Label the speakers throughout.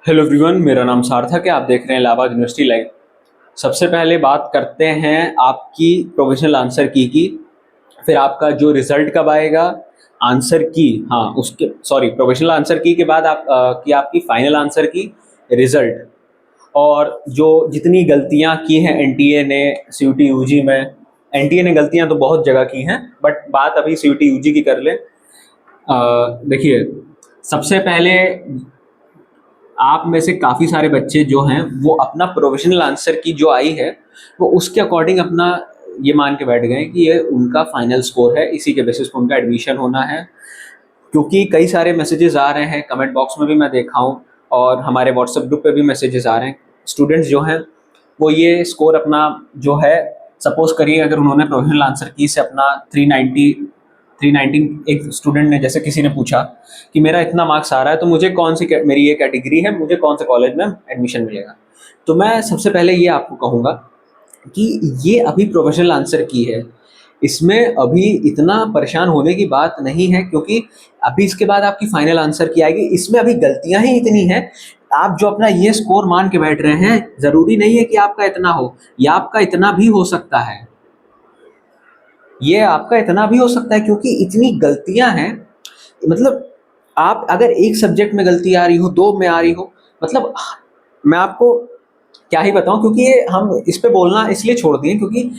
Speaker 1: Hello everyone, मेरा नाम सार्थक है। आप देख रहे हैं इलाहाबाद यूनिवर्सिटी लाइव। सबसे पहले बात करते हैं आपकी प्रोविजनल आंसर की। फिर आपका जो रिजल्ट कब आएगा, आंसर की, हाँ उसके सॉरी प्रोविजनल आंसर की के बाद की आपकी फाइनल आंसर की रिजल्ट। और जो जितनी गलतियां की हैं एनटीए ने सीयूटी यूजी में, एनटीए ने गलतियां तो बहुत जगह की हैं, बट बात अभी सीयूटी यूजी की कर ले। देखिए, सबसे पहले आप में से काफ़ी सारे बच्चे जो हैं वो अपना प्रोविजनल आंसर की जो आई है वो उसके अकॉर्डिंग अपना ये मान के बैठ गए कि ये उनका फाइनल स्कोर है, इसी के बेसिस पर उनका एडमिशन होना है। क्योंकि कई सारे मैसेजेस आ रहे हैं, कमेंट बॉक्स में भी मैं देखा हूँ और हमारे व्हाट्सएप ग्रुप पे भी मैसेजेस आ रहे हैं। स्टूडेंट्स जो हैं वो ये स्कोर अपना जो है, सपोज करिए अगर उन्होंने प्रोविजनल आंसर की से अपना 319, एक स्टूडेंट ने, जैसे किसी ने पूछा कि मेरा इतना मार्क्स आ रहा है तो मुझे कौन सी मेरी ये कैटेगरी है, मुझे कौन से कॉलेज में एडमिशन मिलेगा। तो मैं सबसे पहले ये आपको कहूँगा कि ये अभी प्रोफेशनल आंसर की है, इसमें अभी इतना परेशान होने की बात नहीं है, क्योंकि अभी इसके बाद आपकी फाइनल आंसर की आएगी। इसमें अभी गलतियां ही इतनी हैं। आप जो अपना ये स्कोर मान के बैठ रहे हैं, जरूरी नहीं है कि आपका इतना हो, या आपका इतना भी हो सकता है, ये आपका इतना भी हो सकता है, क्योंकि इतनी गलतियां हैं। मतलब आप अगर एक सब्जेक्ट में गलती आ रही हो, दो में आ रही हो, मतलब मैं आपको क्या ही बताऊं, क्योंकि ये हम इस पे बोलना इसलिए छोड़ दिए क्योंकि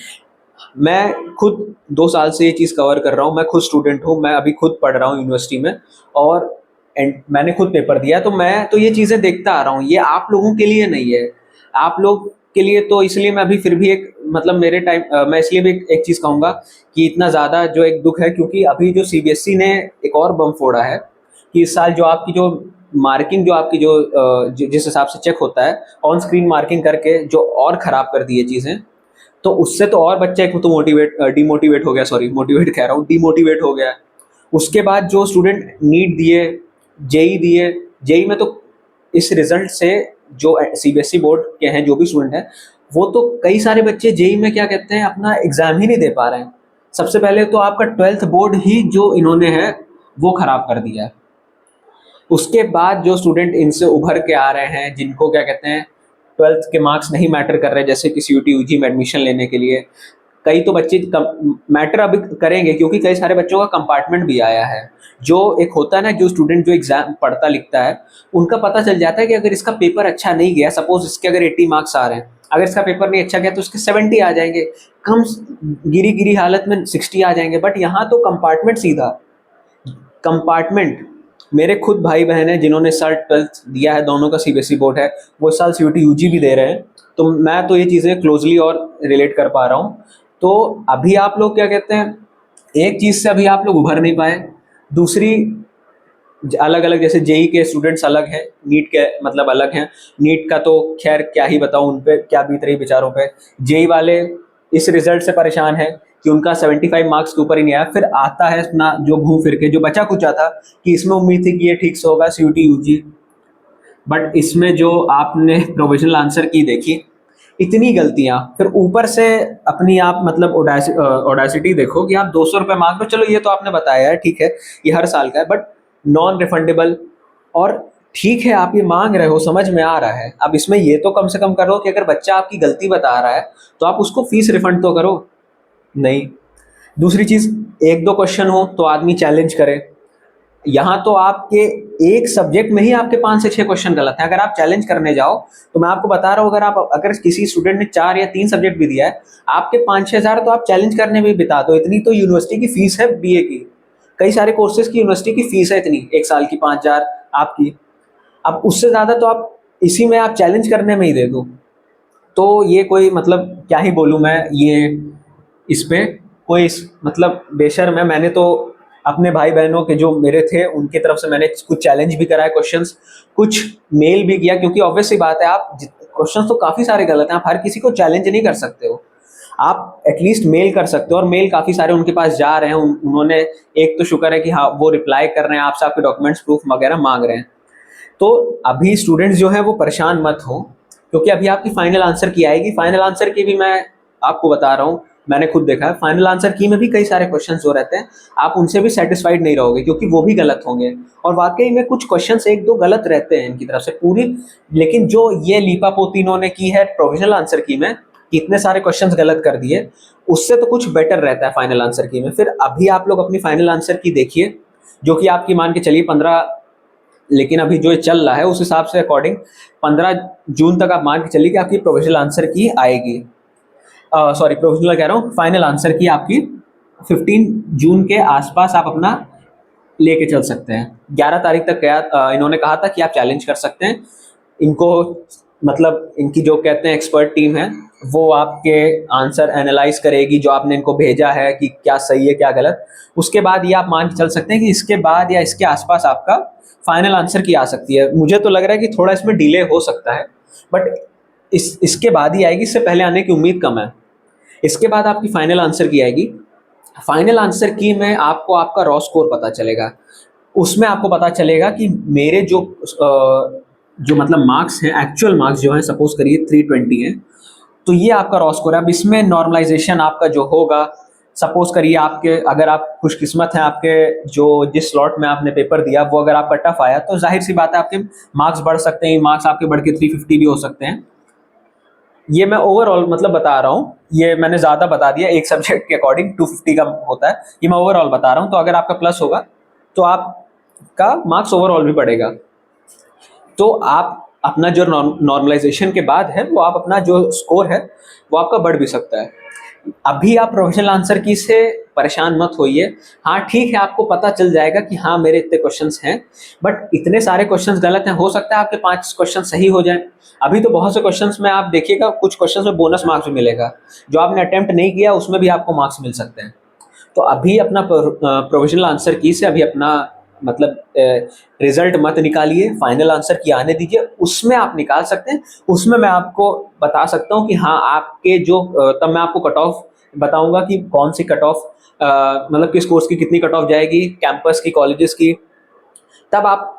Speaker 1: मैं खुद 2 साल से ये चीज़ कवर कर रहा हूँ। मैं खुद स्टूडेंट हूँ, मैं अभी खुद पढ़ रहा हूँ यूनिवर्सिटी में, और मैंने खुद पेपर दिया, तो मैं तो ये चीज़ें देखता आ रहा हूँ। ये आप लोगों के लिए नहीं है, आप लोग के लिए तो इसलिए मैं अभी फिर भी एक, मतलब मेरे टाइम मैं इसलिए भी एक चीज़ कहूँगा कि इतना ज़्यादा जो एक दुख है, क्योंकि अभी जो सीबीएसई ने एक और बम फोड़ा है कि इस साल जो आपकी जो मार्किंग, जो आपकी जो जिस हिसाब से चेक होता है ऑन स्क्रीन मार्किंग करके, जो और ख़राब कर दी है चीज़ें। तो उससे तो और बच्चा एक तो डिमोटिवेट हो गया, सॉरी मोटिवेट कह रहा हूँ, डिमोटिवेट हो गया। उसके बाद जो स्टूडेंट नीट दिए, जेई दिए, जेई में तो इस रिजल्ट से जो सीबीएसई बोर्ड के हैं जो भी स्टूडेंट हैं, वो तो कई सारे बच्चे जेई में क्या कहते हैं अपना एग्जाम ही नहीं दे पा रहे हैं। सबसे पहले तो आपका 12th बोर्ड ही जो इन्होंने है वो खराब कर दिया है। उसके बाद जो स्टूडेंट इनसे उभर के आ रहे हैं, जिनको क्या कहते हैं 12th के मार्क्स नहीं मैटर कर रहे, जैसे कि सीयूटी यूजी में एडमिशन लेने के लिए कई तो बच्चे मैटर अभी करेंगे, क्योंकि कई सारे बच्चों का कंपार्टमेंट भी आया है। जो एक होता है ना, जो स्टूडेंट जो एग्जाम पढ़ता लिखता है, उनका पता चल जाता है कि अगर इसका पेपर अच्छा नहीं गया, सपोज इसके अगर 80 मार्क्स आ रहे हैं, अगर इसका पेपर नहीं अच्छा गया तो इसके 70 आ जाएंगे, कम गिरी गिरी हालत में 60 आ जाएंगे। बट यहाँ तो कंपार्टमेंट सीधा, कंपार्टमेंट। मेरे खुद भाई बहन हैं जिन्होंने इस साल 12th दिया है, दोनों का सीबीएसई बोर्ड है, वो इस साल सीयूटी यूजी भी दे रहे हैं। तो मैं तो ये चीज़ें क्लोजली और रिलेट कर पा रहा हूँ। तो अभी आप लोग क्या कहते हैं, एक चीज़ से अभी आप लोग उभर नहीं पाए। दूसरी, अलग अलग जैसे जेई के स्टूडेंट्स अलग हैं, नीट के मतलब अलग हैं। नीट का तो खैर क्या ही बताऊं, उन पे क्या बीत रही बेचारों पे। जेई वाले इस रिजल्ट से परेशान है कि उनका 75 मार्क्स के ऊपर ही नहीं आया। फिर आता है अपना जो घूम फिर के जो बचा कुचा था कि इसमें उम्मीद थी कि ये ठीक से होगा सीयूटी यूजी, बट इसमें जो आपने प्रोविजनल आंसर की देखी, इतनी गलतियां, फिर ऊपर से अपनी आप मतलब ओडासिटी देखो कि आप 200 रुपये मांग लो। चलो ये तो आपने बताया है, ठीक है, ये हर साल का है, बट नॉन रिफंडेबल। और ठीक है, आप ये मांग रहे हो, समझ में आ रहा है, अब इसमें ये तो कम से कम करो कि अगर बच्चा आपकी गलती बता रहा है तो आप उसको फीस रिफंड तो करो। नहीं। दूसरी चीज, एक दो क्वेश्चन हो तो आदमी चैलेंज करे। यहाँ तो आपके एक सब्जेक्ट में ही आपके 5 से 6 क्वेश्चन गलत हैं। अगर आप चैलेंज करने जाओ तो मैं आपको बता रहा हूँ, अगर किसी स्टूडेंट ने 4 या 3 सब्जेक्ट भी दिया है, आपके 5-6 हज़ार तो आप चैलेंज करने में बिता दो। इतनी तो यूनिवर्सिटी की फीस है बीए की, कई सारे कोर्सेज की यूनिवर्सिटी की फीस है इतनी, एक साल की 5,000 आपकी। अब उससे ज्यादा तो आप इसी में आप चैलेंज करने में ही दे दो। तो ये कोई मतलब क्या ही बोलूँ मैं, ये इस पे कोई मतलब बेशर्म है। मैंने तो अपने भाई बहनों के जो मेरे थे उनकी तरफ से मैंने कुछ चैलेंज भी कराए क्वेश्चंस, कुछ मेल भी किया, क्योंकि ऑब्वियस सी बात है, आप क्वेश्चंस तो काफ़ी सारे गलत हैं, आप हर किसी को चैलेंज नहीं कर सकते हो। आप एटलीस्ट मेल कर सकते हो, और मेल काफ़ी सारे उनके पास जा रहे हैं। उन्होंने, एक तो शुक्र है कि हाँ वो रिप्लाई कर रहे हैं आपसे, आपके डॉक्यूमेंट्स प्रूफ वगैरह मांग रहे हैं। तो अभी स्टूडेंट्स जो है वो परेशान मत हो, क्योंकि अभी आपकी फाइनल आंसर की आएगी। फाइनल आंसर की भी मैं आपको बता रहा हूँ, मैंने खुद देखा है, फाइनल आंसर की में भी कई सारे क्वेश्चंस जो रहते हैं आप उनसे भी सेटिस्फाइड नहीं रहोगे, क्योंकि वो भी गलत होंगे। और वाकई में कुछ क्वेश्चंस एक दो गलत रहते हैं इनकी तरफ से पूरी, लेकिन जो ये लीपापोती इन्होंने की है प्रोविजनल आंसर की में, कि इतने सारे क्वेश्चंस गलत कर दिए, उससे तो कुछ बेटर रहता है फाइनल आंसर की में। फिर अभी आप लोग अपनी फाइनल आंसर की देखिए, जो कि आपकी मान के चलिए 15, लेकिन अभी जो चल रहा है उस हिसाब से अकॉर्डिंग 15 जून तक आप मान के चलिए कि आपकी प्रोविजनल आंसर की आएगी। सॉरी, प्रोविजनल कह रहा हूँ, फाइनल आंसर की आपकी 15 जून के आसपास आप अपना लेके चल सकते हैं। 11 तारीख तक क्या इन्होंने कहा था कि आप चैलेंज कर सकते हैं इनको, मतलब इनकी जो कहते हैं एक्सपर्ट टीम है वो आपके आंसर एनालाइज करेगी जो आपने इनको भेजा है कि क्या सही है क्या गलत। उसके बाद ये आप मान के चल सकते हैं कि इसके बाद या इसके आसपास आपका फाइनल आंसर की आ सकती है। मुझे तो लग रहा है कि थोड़ा इसमें डिले हो सकता है, बट इसके बाद ही आएगी, इससे पहले आने की उम्मीद कम है। इसके बाद आपकी फाइनल आंसर की आएगी। फाइनल आंसर की में आपको आपका रॉ स्कोर पता चलेगा। उसमें आपको पता चलेगा कि मेरे जो मतलब मार्क्स हैं, एक्चुअल मार्क्स जो हैं, सपोज करिए 320 है, तो ये आपका रॉ स्कोर है। अब इसमें नॉर्मलाइजेशन आपका जो होगा, सपोज करिए आपके, अगर आप खुशकिस्मत हैं, आपके जो जिस स्लॉट में आपने पेपर दिया वो अगर आपका टफ आया, तो जाहिर सी बात है आपके मार्क्स बढ़ सकते हैं, मार्क्स आपके बढ़ के 350 भी हो सकते हैं। ये मैं ओवरऑल मतलब बता रहा हूँ, ये मैंने ज़्यादा बता दिया, एक सब्जेक्ट के अकॉर्डिंग 250 का होता है, ये मैं ओवरऑल बता रहा हूँ। तो अगर आपका प्लस होगा तो आपका मार्क्स ओवरऑल भी बढ़ेगा। तो आप अपना जो नॉर्मलाइजेशन के बाद है वो आप अपना जो स्कोर है वो आपका बढ़ भी सकता है। अभी आप प्रोविजनल आंसर की से परेशान मत होइए। हाँ ठीक है, आपको पता चल जाएगा कि हाँ मेरे इतने क्वेश्चंस हैं, बट इतने सारे क्वेश्चंस गलत हैं, हो सकता है आपके 5 क्वेश्चन सही हो जाएं। अभी तो बहुत से क्वेश्चंस में आप देखिएगा, कुछ क्वेश्चंस में बोनस मार्क्स भी मिलेगा, जो आपने अटेम्प्ट नहीं किया उसमें भी आपको मार्क्स मिल सकते हैं। तो अभी अपना प्रोविजनल आंसर की से अभी अपना मतलब रिजल्ट मत निकालिए, फाइनल आंसर की आने दीजिए, उसमें आप निकाल सकते हैं। उसमें मैं आपको बता सकता हूँ कि हाँ आपके जो तब मैं आपको कट ऑफ बताऊंगा कि कौन सी कट ऑफ मतलब किस कोर्स की कितनी कट ऑफ जाएगी, कैंपस की, कॉलेजेस की, तब आप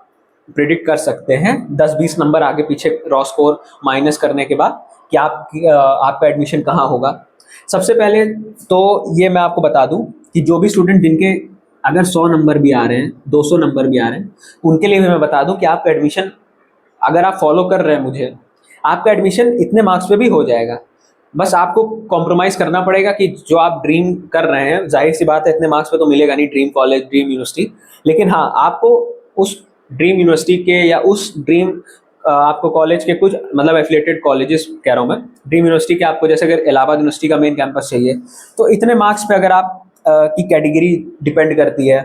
Speaker 1: प्रिडिक्ट कर सकते हैं 10-20 नंबर आगे पीछे रॉ स्कोर माइनस करने के बाद कि आपका एडमिशन कहाँ होगा। सबसे पहले तो ये मैं आपको बता दूं कि जो भी स्टूडेंट जिनके अगर 100 नंबर भी आ रहे हैं, 200 नंबर भी आ रहे हैं, उनके लिए भी मैं बता दूं कि आपका एडमिशन, अगर आप फॉलो कर रहे हैं मुझे, आपका एडमिशन इतने मार्क्स पे भी हो जाएगा। बस आपको कॉम्प्रोमाइज़ करना पड़ेगा कि जो आप ड्रीम कर रहे हैं, जाहिर सी बात है इतने मार्क्स पे तो मिलेगा नहीं ड्रीम कॉलेज, ड्रीम यूनिवर्सिटी, लेकिन हाँ आपको उस ड्रीम यूनिवर्सिटी के या उस ड्रीम आपको कॉलेज के कुछ मतलब एफिलेटेड कॉलेजेस कह रहा हूँ मैं, ड्रीम यूनिवर्सिटी के आपको, जैसे अगर इलाहाबाद यूनिवर्सिटी का मेन कैंपस चाहिए तो इतने मार्क्स पे अगर आप की कैटेगरी डिपेंड करती है,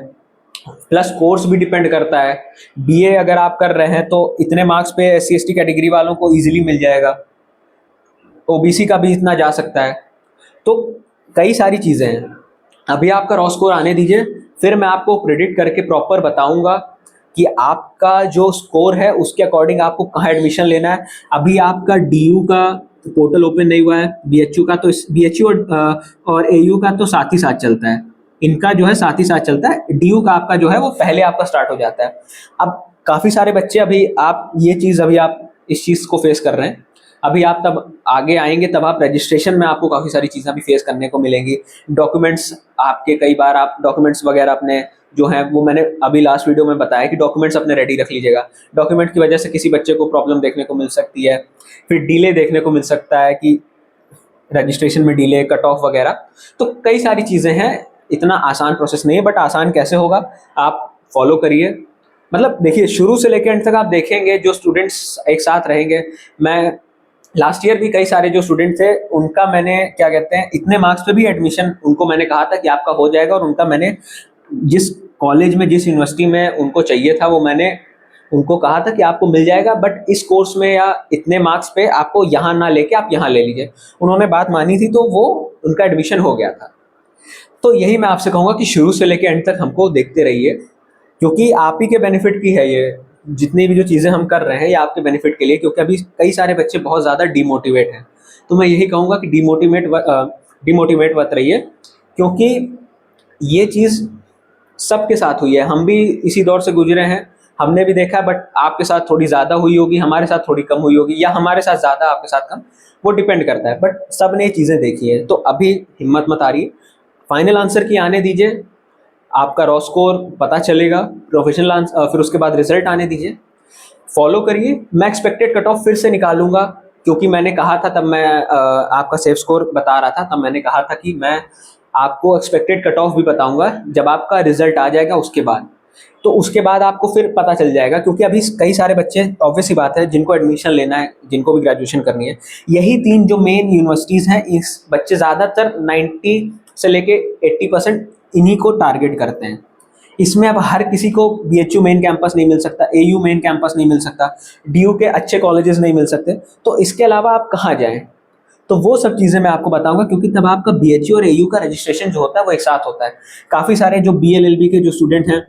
Speaker 1: प्लस कोर्स भी डिपेंड करता है। बीए अगर आप कर रहे हैं तो इतने मार्क्स पे एससी एसटी कैटेगरी वालों को इजीली मिल जाएगा, ओबीसी का भी इतना जा सकता है। तो कई सारी चीज़ें हैं। अभी आपका रॉ स्कोर आने दीजिए, फिर मैं आपको प्रिडिक्ट करके प्रॉपर बताऊंगा कि आपका जो स्कोर है उसके अकॉर्डिंग आपको कहाँ एडमिशन लेना है। अभी आपका डीयू का पोर्टल ओपन नहीं हुआ है, बीएचयू का तो बीएचयू और एयू का तो साथ ही साथ चलता है, इनका जो है साथ ही साथ चलता है। डीयू का आपका जो है वो पहले आपका स्टार्ट हो जाता है। अब काफ़ी सारे बच्चे, अभी आप ये चीज़, अभी आप इस चीज़ को फेस कर रहे हैं, अभी आप तब आगे आएंगे तब आप रजिस्ट्रेशन में आपको काफ़ी सारी चीज़ें भी फेस करने को मिलेंगी। डॉक्यूमेंट्स आपके, कई बार आप डॉक्यूमेंट्स वगैरह अपने जो हैं वो, मैंने अभी लास्ट वीडियो में बताया कि डॉक्यूमेंट्स अपने रेडी रख लीजिएगा। डॉक्यूमेंट की वजह से किसी बच्चे को प्रॉब्लम देखने को मिल सकती है, फिर डिले देखने को मिल सकता है कि रजिस्ट्रेशन में डिले, कट ऑफ वगैरह। तो कई सारी चीज़ें हैं, इतना आसान प्रोसेस नहीं है, बट आसान कैसे होगा आप फॉलो करिए। मतलब देखिए, शुरू से लेकर एंड तक आप देखेंगे जो स्टूडेंट्स एक साथ रहेंगे। मैं लास्ट ईयर भी कई सारे जो स्टूडेंट थे उनका मैंने क्या कहते हैं इतने मार्क्स पे भी एडमिशन उनको मैंने कहा था कि आपका हो जाएगा, और उनका मैंने जिस कॉलेज में, जिस यूनिवर्सिटी में उनको चाहिए था वो मैंने उनको कहा था कि आपको मिल जाएगा, बट इस कोर्स में या इतने मार्क्स पे आपको यहाँ ना लेके आप यहाँ ले लीजिए। उन्होंने बात मानी थी तो वो उनका एडमिशन हो गया था। तो यही मैं आपसे कहूँगा कि शुरू से लेकर एंड तक हमको देखते रहिए, क्योंकि आप ही के बेनिफिट की है ये। जितनी भी जो चीज़ें हम कर रहे हैं ये आपके बेनिफिट के लिए, क्योंकि अभी कई सारे बच्चे बहुत ज़्यादा डिमोटिवेट हैं। तो मैं यही कहूँगा कि डिमोटिवेट मत रहिए, क्योंकि ये चीज़ सबके साथ हुई है, हम भी इसी दौर से गुजरे हैं। हमने भी देखा है, बट आपके साथ थोड़ी ज़्यादा हुई होगी, हमारे साथ थोड़ी कम हुई होगी, या हमारे साथ ज़्यादा आपके साथ कम, वो डिपेंड करता है। बट सब ने ये चीज़ें देखी है, तो अभी हिम्मत मत हारिए, फाइनल आंसर की आने दीजिए, आपका रॉ स्कोर पता चलेगा, प्रोफेशनल आंसर, फिर उसके बाद रिजल्ट आने दीजिए, फॉलो करिए। मैं एक्सपेक्टेड कट ऑफ फिर से निकालूंगा, क्योंकि मैंने कहा था तब, मैं आपका सेफ स्कोर बता रहा था, तब मैंने कहा था कि मैं आपको एक्सपेक्टेड कट ऑफ भी बताऊंगा जब आपका रिजल्ट आ जाएगा उसके बाद। तो उसके बाद आपको फिर पता चल जाएगा, क्योंकि अभी कई सारे बच्चे, ऑब्वियस सी बात है, जिनको एडमिशन लेना है, जिनको भी ग्रेजुएशन करनी है, यही 3 जो मेन यूनिवर्सिटीज़ हैं, इस बच्चे ज़्यादातर 90 से लेके 80% इन्हीं को टारगेट करते हैं। इसमें अब हर किसी को बीएचयू मेन कैंपस नहीं मिल सकता, एयू मेन कैंपस नहीं मिल सकता, डीयू के अच्छे कॉलेजेस नहीं मिल सकते, तो इसके अलावा आप कहाँ जाएं? तो वो सब चीज़ें मैं आपको बताऊंगा, क्योंकि तब आपका बीएचयू और एयू का रजिस्ट्रेशन जो होता है वो एक साथ होता है। काफ़ी सारे जो बीएलएलबी के जो स्टूडेंट हैं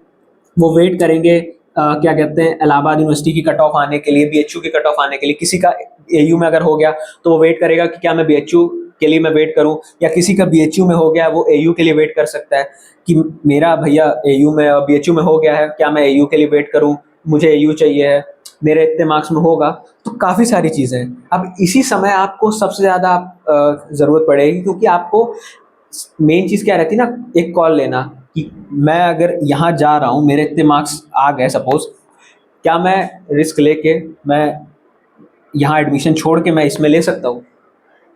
Speaker 1: वो वेट करेंगे, क्या कहते हैं, इलाहाबाद यूनिवर्सिटी की कट ऑफ आने के लिए, बीएचयू की कट ऑफ आने के लिए। किसी का एयू में अगर हो गया तो वो वेट करेगा कि क्या मैं बीएचयू के लिए मैं वेट करूं, या किसी का बीएचयू में हो गया वो एयू के लिए वेट कर सकता है कि मेरा भैया एयू में और बीएचयू में हो गया है, क्या मैं एयू के लिए वेट करूं, मुझे एयू चाहिए है, मेरे इतने मार्क्स में होगा। तो काफ़ी सारी चीज़ें हैं। अब इसी समय आपको सबसे ज़्यादा ज़रूरत पड़ेगी, क्योंकि आपको मेन चीज़ क्या रहती है ना, एक कॉल लेना कि मैं अगर यहाँ जा रहा हूँ, मेरे इतने मार्क्स आ गए सपोज, क्या मैं रिस्क लेके मैं यहाँ एडमिशन छोड़ के मैं इसमें ले सकता हूँ,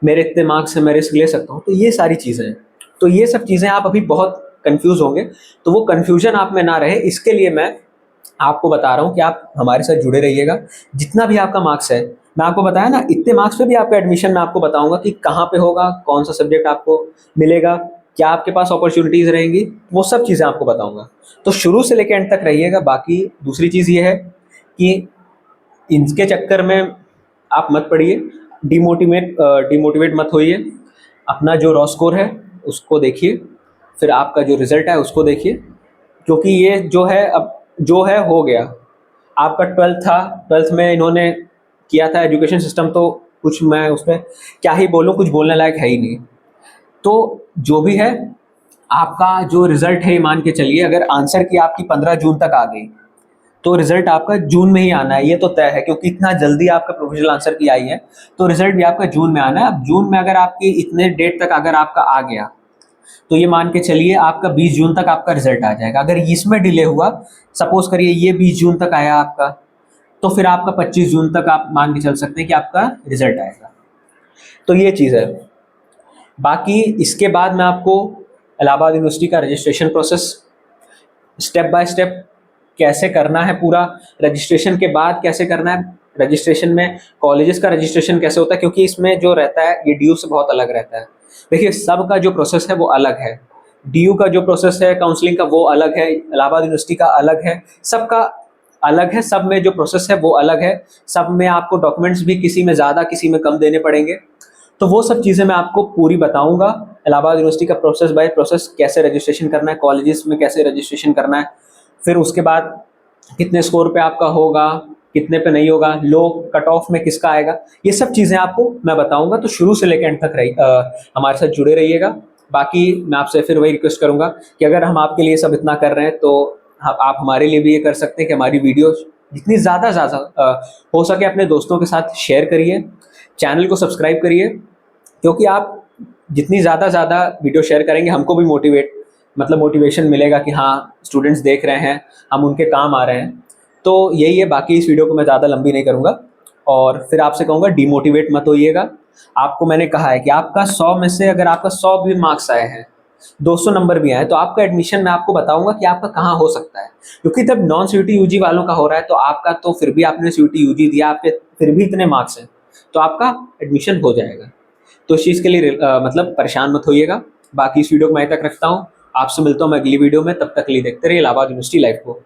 Speaker 1: मेरे इतने मार्क्स से मैं रिस्क ले सकता हूँ। तो ये सारी चीज़ें हैं, तो ये सब चीज़ें आप अभी बहुत कंफ्यूज होंगे, तो वो कंफ्यूजन आप में ना रहे, इसके लिए मैं आपको बता रहा हूँ कि आप हमारे साथ जुड़े रहिएगा। जितना भी आपका मार्क्स है, मैं आपको बताया ना, इतने मार्क्स पे भी आपका एडमिशन मैं आपको बताऊंगा कि कहाँ पे होगा, कौन सा सब्जेक्ट आपको मिलेगा, क्या आपके पास अपॉर्चुनिटीज़ रहेंगी, वो सब चीज़ें आपको बताऊंगा। तो शुरू से लेकर एंड तक रहिएगा। बाकी दूसरी चीज़ ये है कि इनके चक्कर में आप मत पड़िए, डिमोटिवेट मत होइए। अपना जो रॉ स्कोर है उसको देखिए, फिर आपका जो रिज़ल्ट है उसको देखिए, क्योंकि ये जो है अब जो है हो गया। आपका 12th था, 12th में इन्होंने किया था एजुकेशन सिस्टम, तो कुछ मैं उसमें क्या ही बोलूँ, कुछ बोलने लायक है ही नहीं। तो जो भी है, आपका जो रिज़ल्ट है, मान के चलिए अगर आंसर की आपकी 15 जून तक आ गई, तो रिजल्ट आपका जून में ही आना है, ये तो तय है, क्योंकि इतना जल्दी आपका प्रोविजनल आंसर की आई है, तो रिजल्ट भी आपका जून में आना है। अब जून में अगर आपकी इतने डेट तक अगर आपका आ गया, तो ये मान के चलिए आपका 20 जून तक आपका रिजल्ट आ जाएगा। अगर इसमें डिले हुआ, सपोज करिए ये 20 जून तक आया आपका, तो फिर आपका 25 जून तक आप मान के चल सकते हैं कि आपका रिजल्ट आएगा। तो ये चीज़ है। बाकी इसके बाद मैं आपको इलाहाबाद यूनिवर्सिटी का registration process step by step कैसे करना है, पूरा रजिस्ट्रेशन के बाद कैसे करना है, रजिस्ट्रेशन में कॉलेजेस का रजिस्ट्रेशन कैसे होता है, क्योंकि इसमें जो रहता है ये डीयू से बहुत अलग रहता है। देखिए, सबका जो प्रोसेस है वो अलग है, डीयू का जो प्रोसेस है काउंसलिंग का वो अलग है, इलाहाबाद यूनिवर्सिटी का अलग है, सबका अलग है, सब में जो प्रोसेस है वो अलग है, सब में आपको डॉक्यूमेंट्स भी किसी में ज़्यादा किसी में कम देने पड़ेंगे। तो वो सब चीज़ें मैं आपको पूरी बताऊंगा, इलाहाबाद यूनिवर्सिटी का प्रोसेस बाय प्रोसेस, कैसे रजिस्ट्रेशन करना है, कॉलेजेस में कैसे रजिस्ट्रेशन करना है, फिर उसके बाद कितने स्कोर पे आपका होगा, कितने पे नहीं होगा, लो कट ऑफ में किसका आएगा, ये सब चीज़ें आपको मैं बताऊंगा। तो शुरू से लेकर एंड तक हमारे साथ जुड़े रहिएगा। बाकी मैं आपसे फिर वही रिक्वेस्ट करूंगा कि अगर हम आपके लिए सब इतना कर रहे हैं, तो आप हमारे लिए भी ये कर सकते हैं कि हमारी वीडियो जितनी ज़्यादा हो सके अपने दोस्तों के साथ शेयर करिए, चैनल को सब्सक्राइब करिए, क्योंकि आप जितनी ज़्यादा वीडियो शेयर करेंगे, हमको भी मोटिवेशन मिलेगा कि हाँ, स्टूडेंट्स देख रहे हैं, हम उनके काम आ रहे हैं। तो यही है। बाकी इस वीडियो को मैं ज़्यादा लंबी नहीं करूँगा, और फिर आपसे कहूँगा डिमोटिवेट मत होइएगा। आपको मैंने कहा है कि आपका 100 में से अगर आपका 100 भी मार्क्स आए हैं, 200 नंबर भी आए, तो आपका एडमिशन मैं आपको बताऊंगा कि आपका कहाँ हो सकता है, क्योंकि जब नॉन सीयूटी यूजी वालों का हो रहा है, तो आपका तो फिर भी आपने सीयूटी यूजी दिया, आपके फिर भी इतने मार्क्स हैं, तो आपका एडमिशन हो जाएगा। तो इस चीज़ के लिए मतलब परेशान मत होइएगा। बाकी इस वीडियो को मैं तक रखता हूँ, आपसे मिलता हूँ मैं अगली वीडियो में, तब तक के लिए देखते रहिए इलाहाबाद यूनिवर्सिटी लाइव को।